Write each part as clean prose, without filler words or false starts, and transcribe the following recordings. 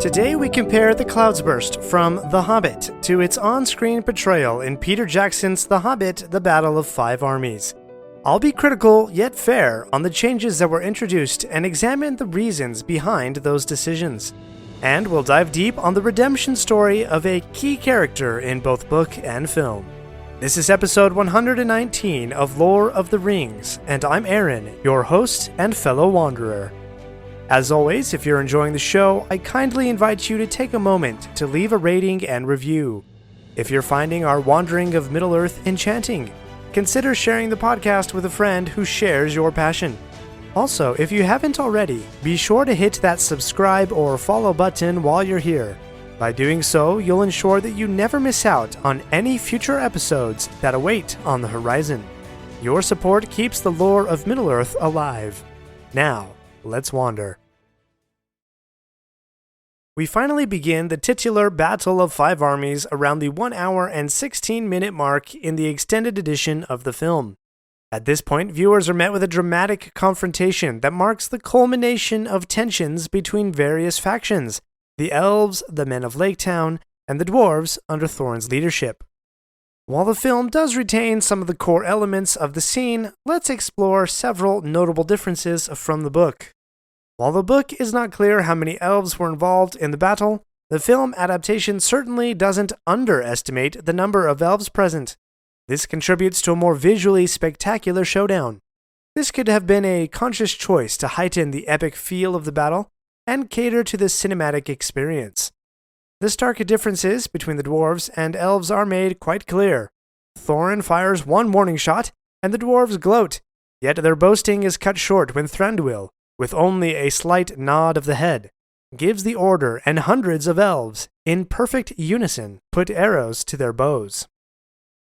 Today we compare The Cloudsburst from The Hobbit to its on-screen portrayal in Peter Jackson's The Hobbit: The Battle of Five Armies. I'll be critical yet fair on the changes that were introduced and examine the reasons behind those decisions. And we'll dive deep on the redemption story of a key character in both book and film. This is episode 119 of Lore of the Rings, and I'm Aaron, your host and fellow wanderer. As always, if you're enjoying the show, I kindly invite you to take a moment to leave a rating and review. If you're finding our wandering of Middle-earth enchanting, consider sharing the podcast with a friend who shares your passion. Also, if you haven't already, be sure to hit that subscribe or follow button while you're here. By doing so, you'll ensure that you never miss out on any future episodes that await on the horizon. Your support keeps the lore of Middle-earth alive. Now, let's wander. We finally begin the titular Battle of Five Armies around the 1 hour and 16-minute mark in the extended edition of the film. At this point, viewers are met with a dramatic confrontation that marks the culmination of tensions between various factions: the elves, the men of Laketown, and the dwarves under Thorin's leadership. While the film does retain some of the core elements of the scene, let's explore several notable differences from the book. While the book is not clear how many elves were involved in the battle, the film adaptation certainly doesn't underestimate the number of elves present. This contributes to a more visually spectacular showdown. This could have been a conscious choice to heighten the epic feel of the battle and cater to the cinematic experience. The stark differences between the dwarves and elves are made quite clear. Thorin fires one warning shot, and the dwarves gloat, yet their boasting is cut short when Thranduil, with only a slight nod of the head, gives the order, and hundreds of elves, in perfect unison, put arrows to their bows.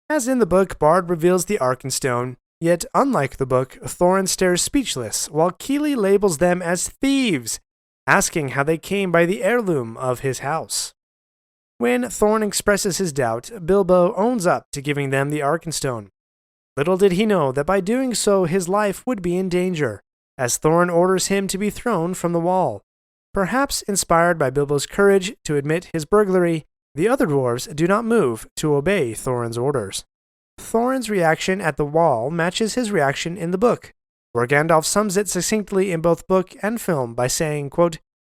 As in the book, Bard reveals the Arkenstone, yet unlike the book, Thorin stares speechless while Keely labels them as thieves, asking how they came by the heirloom of his house. When Thorin expresses his doubt, Bilbo owns up to giving them the Arkenstone. Little did he know that by doing so his life would be in danger, as Thorin orders him to be thrown from the wall. Perhaps inspired by Bilbo's courage to admit his burglary, the other dwarves do not move to obey Thorin's orders. Thorin's reaction at the wall matches his reaction in the book, where Gandalf sums it succinctly in both book and film by saying, quote,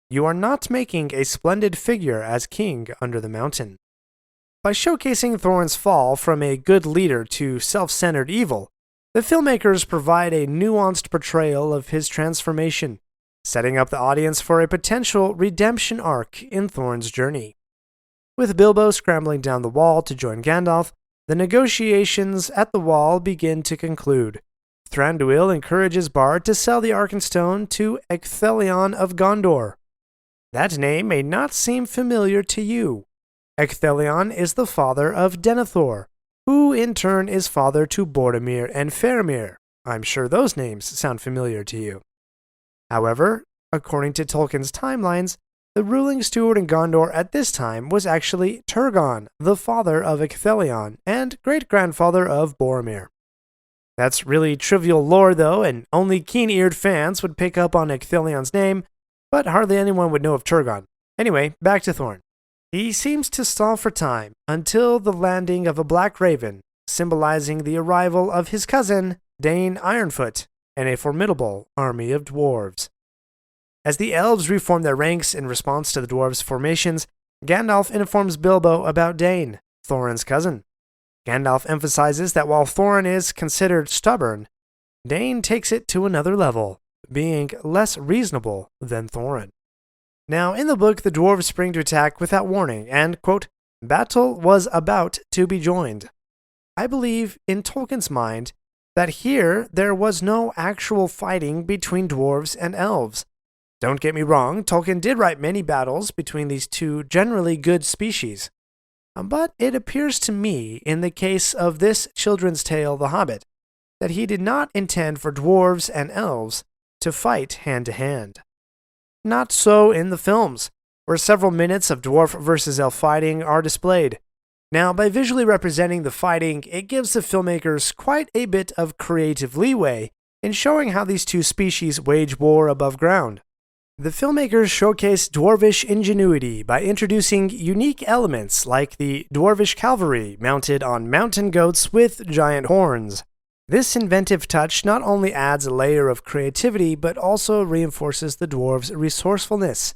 "You are not making a splendid figure as king under the mountain." By showcasing Thorin's fall from a good leader to self-centered evil, the filmmakers provide a nuanced portrayal of his transformation, setting up the audience for a potential redemption arc in Thorin's journey. With Bilbo scrambling down the wall to join Gandalf, the negotiations at the wall begin to conclude. Thranduil encourages Bard to sell the Arkenstone to Ecthelion of Gondor. That name may not seem familiar to you. Ecthelion is the father of Denethor, who in turn is father to Boromir and Faramir. I'm sure those names sound familiar to you. However, according to Tolkien's timelines, the ruling steward in Gondor at this time was actually Turgon, the father of Ecthelion and great-grandfather of Boromir. That's really trivial lore though, and only keen-eared fans would pick up on Ecthelion's name, but hardly anyone would know of Turgon. Anyway, back to Thorin. He seems to stall for time until the landing of a black raven, symbolizing the arrival of his cousin, Dane Ironfoot, and a formidable army of dwarves. As the elves reform their ranks in response to the dwarves' formations, Gandalf informs Bilbo about Dane, Thorin's cousin. Gandalf emphasizes that while Thorin is considered stubborn, Dane takes it to another level, being less reasonable than Thorin. Now, in the book, the dwarves spring to attack without warning, and, quote, battle was about to be joined. I believe, in Tolkien's mind, that here there was no actual fighting between dwarves and elves. Don't get me wrong, Tolkien did write many battles between these two generally good species. But it appears to me, in the case of this children's tale, The Hobbit, that he did not intend for dwarves and elves to fight hand-to-hand. Not so in the films, where several minutes of dwarf versus elf fighting are displayed. Now, by visually representing the fighting, it gives the filmmakers quite a bit of creative leeway in showing how these two species wage war above ground. The filmmakers showcase dwarvish ingenuity by introducing unique elements like the dwarvish cavalry mounted on mountain goats with giant horns. This inventive touch not only adds a layer of creativity but also reinforces the dwarves' resourcefulness.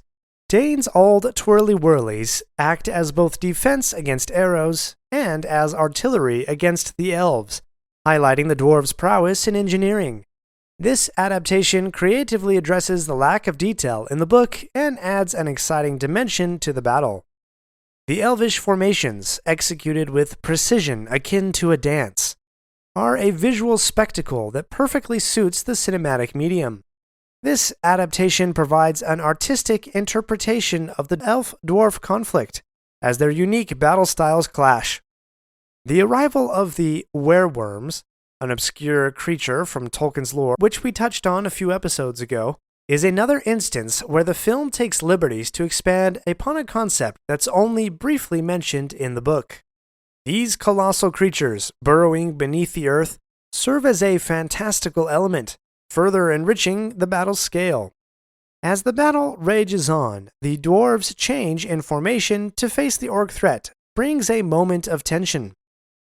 Dane's old twirly-whirlies act as both defense against arrows and as artillery against the elves, highlighting the dwarves' prowess in engineering. This adaptation creatively addresses the lack of detail in the book and adds an exciting dimension to the battle. The elvish formations, executed with precision akin to a dance, are a visual spectacle that perfectly suits the cinematic medium. This adaptation provides an artistic interpretation of the elf-dwarf conflict as their unique battle styles clash. The arrival of the wereworms, an obscure creature from Tolkien's lore, which we touched on a few episodes ago, is another instance where the film takes liberties to expand upon a concept that's only briefly mentioned in the book. These colossal creatures, burrowing beneath the earth, serve as a fantastical element, further enriching the battle's scale. As the battle rages on, the dwarves change in formation to face the orc threat, brings a moment of tension.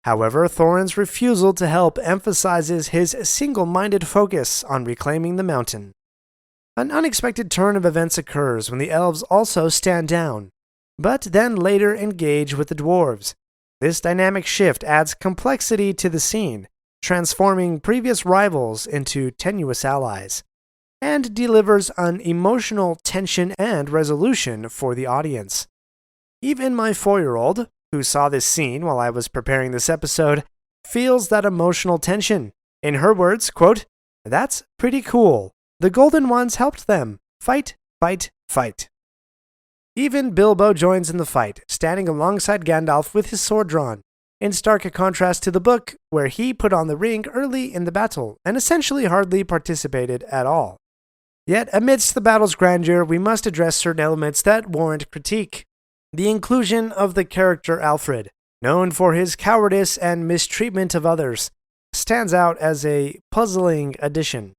However, Thorin's refusal to help emphasizes his single-minded focus on reclaiming the mountain. An unexpected turn of events occurs when the elves also stand down, but then later engage with the dwarves. This dynamic shift adds complexity to the scene, transforming previous rivals into tenuous allies, and delivers an emotional tension and resolution for the audience. Even my 4-year-old, who saw this scene while I was preparing this episode, feels that emotional tension. In her words, quote, "That's pretty cool. The Golden Ones helped them. Fight, fight, fight." Even Bilbo joins in the fight, standing alongside Gandalf with his sword drawn, in stark contrast to the book, where he put on the ring early in the battle and essentially hardly participated at all. Yet, amidst the battle's grandeur, we must address certain elements that warrant critique. The inclusion of the character Alfred, known for his cowardice and mistreatment of others, stands out as a puzzling addition.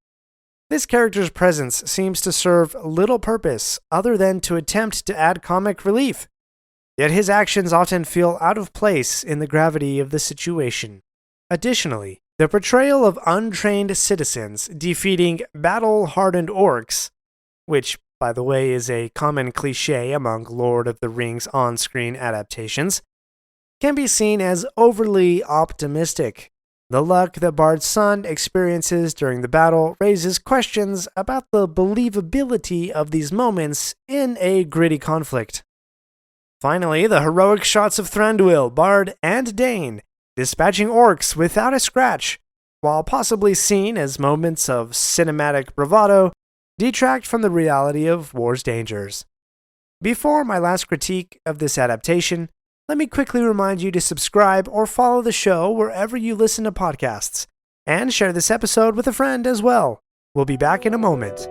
This character's presence seems to serve little purpose other than to attempt to add comic relief, yet his actions often feel out of place in the gravity of the situation. Additionally, the portrayal of untrained citizens defeating battle-hardened orcs, which, by the way, is a common cliché among Lord of the Rings on-screen adaptations, can be seen as overly optimistic. The luck that Bard's son experiences during the battle raises questions about the believability of these moments in a gritty conflict. Finally, the heroic shots of Thranduil, Bard, and Dane dispatching orcs without a scratch, while possibly seen as moments of cinematic bravado, detract from the reality of war's dangers. Before my last critique of this adaptation, let me quickly remind you to subscribe or follow the show wherever you listen to podcasts, and share this episode with a friend as well. We'll be back in a moment.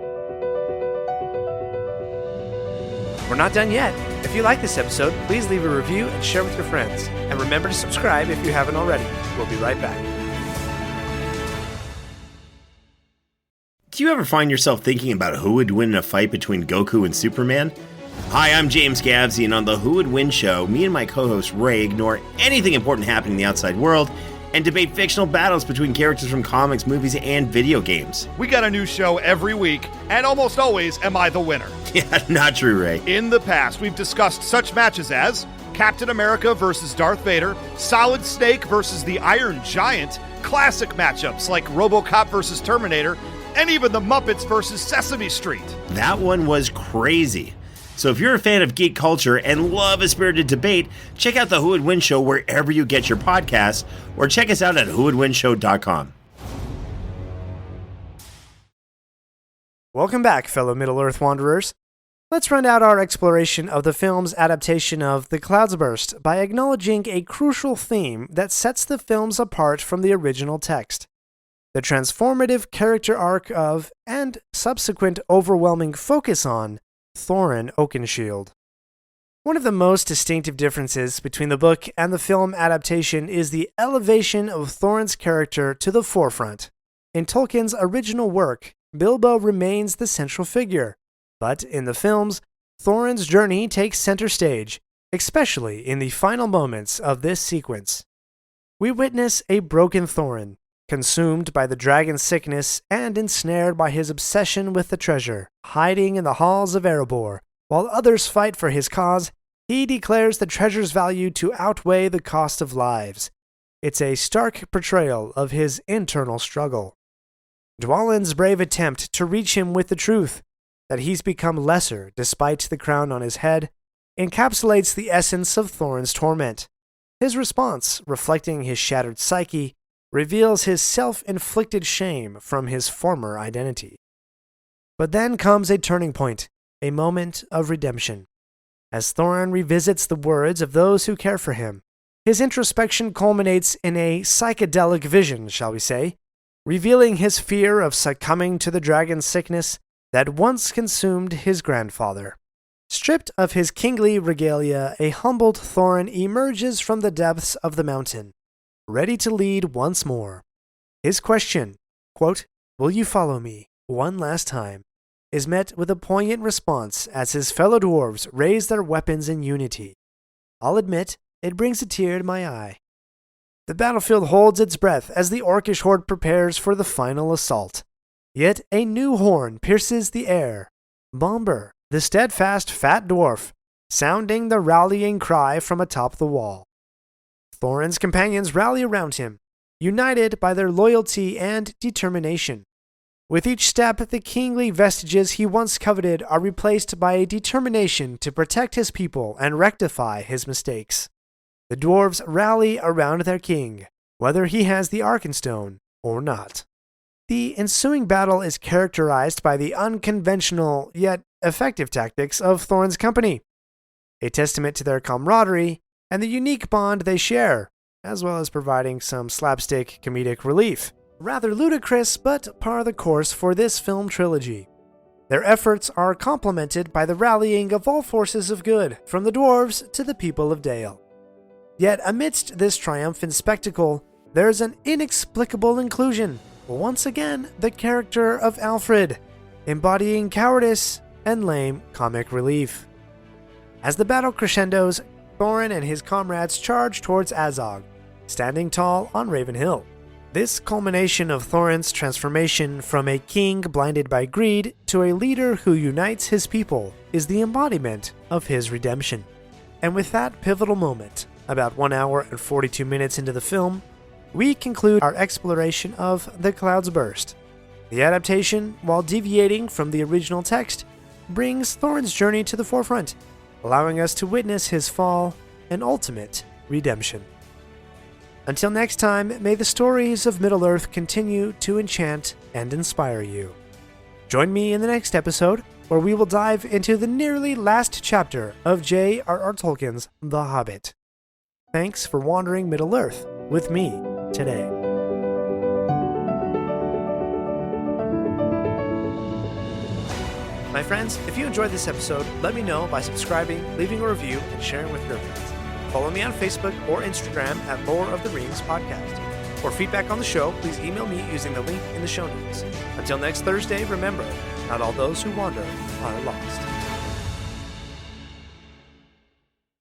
We're not done yet. If you like this episode, please leave a review and share with your friends. And remember to subscribe if you haven't already. We'll be right back. Do you ever find yourself thinking about who would win in a fight between Goku and Superman? Hi, I'm James Gavsey, and on the Who Would Win show, me and my co-host Ray ignore anything important happening in the outside world and debate fictional battles between characters from comics, movies, and video games. We got a new show every week, and almost always am I the winner. Yeah, not true, Ray. In the past, we've discussed such matches as Captain America versus Darth Vader, Solid Snake versus the Iron Giant, classic matchups like RoboCop versus Terminator, and even the Muppets versus Sesame Street. That one was crazy. So if you're a fan of geek culture and love a spirited debate, check out the Who Would Win show wherever you get your podcasts, or check us out at whowouldwinshow.com. Welcome back, fellow Middle-earth wanderers. Let's round out our exploration of the film's adaptation of The Cloudsburst by acknowledging a crucial theme that sets the films apart from the original text: the transformative character arc of, and subsequent overwhelming focus on, Thorin Oakenshield. One of the most distinctive differences between the book and the film adaptation is the elevation of Thorin's character to the forefront. In Tolkien's original work, Bilbo remains the central figure, But in the films, Thorin's journey takes center stage, especially in the final moments of this sequence. We witness a broken Thorin, consumed by the dragon's sickness and ensnared by his obsession with the treasure, hiding in the halls of Erebor. While others fight for his cause, he declares the treasure's value to outweigh the cost of lives. It's a stark portrayal of his internal struggle. Dwalin's brave attempt to reach him with the truth, that he's become lesser despite the crown on his head, encapsulates the essence of Thorin's torment. His response, reflecting his shattered psyche, reveals his self-inflicted shame from his former identity. But then comes a turning point, a moment of redemption. As Thorin revisits the words of those who care for him, his introspection culminates in a psychedelic vision, shall we say, revealing his fear of succumbing to the dragon's sickness that once consumed his grandfather. Stripped of his kingly regalia, a humbled Thorin emerges from the depths of the mountain, ready to lead once more. His question, quote, "Will you follow me one last time?" is met with a poignant response as his fellow dwarves raise their weapons in unity. I'll admit, it brings a tear to my eye. The battlefield holds its breath as the orcish horde prepares for the final assault. Yet a new horn pierces the air. Bomber, the steadfast fat dwarf, sounding the rallying cry from atop the wall. Thorin's companions rally around him, united by their loyalty and determination. With each step, the kingly vestiges he once coveted are replaced by a determination to protect his people and rectify his mistakes. The dwarves rally around their king, whether he has the Arkenstone or not. The ensuing battle is characterized by the unconventional yet effective tactics of Thorin's company, a testament to their camaraderie and the unique bond they share, as well as providing some slapstick comedic relief. Rather ludicrous, but par the course for this film trilogy. Their efforts are complemented by the rallying of all forces of good, from the dwarves to the people of Dale. Yet amidst this triumphant spectacle, there's an inexplicable inclusion. Once again, the character of Alfred, embodying cowardice and lame comic relief. As the battle crescendos, Thorin and his comrades charge towards Azog, standing tall on Raven Hill. This culmination of Thorin's transformation from a king blinded by greed to a leader who unites his people is the embodiment of his redemption. And with that pivotal moment, about 1 hour and 42 minutes into the film, we conclude our exploration of The Cloud's Burst. The adaptation, while deviating from the original text, brings Thorin's journey to the forefront, allowing us to witness his fall and ultimate redemption. Until next time, may the stories of Middle-earth continue to enchant and inspire you. Join me in the next episode, where we will dive into the nearly last chapter of J.R.R. Tolkien's The Hobbit. Thanks for wandering Middle-earth with me today. My friends, if you enjoyed this episode, let me know by subscribing, leaving a review, and sharing with your friends. Follow me on Facebook or Instagram at Lore of the Rings Podcast. For feedback on the show, please email me using the link in the show notes. Until next Thursday, remember, not all those who wander are lost.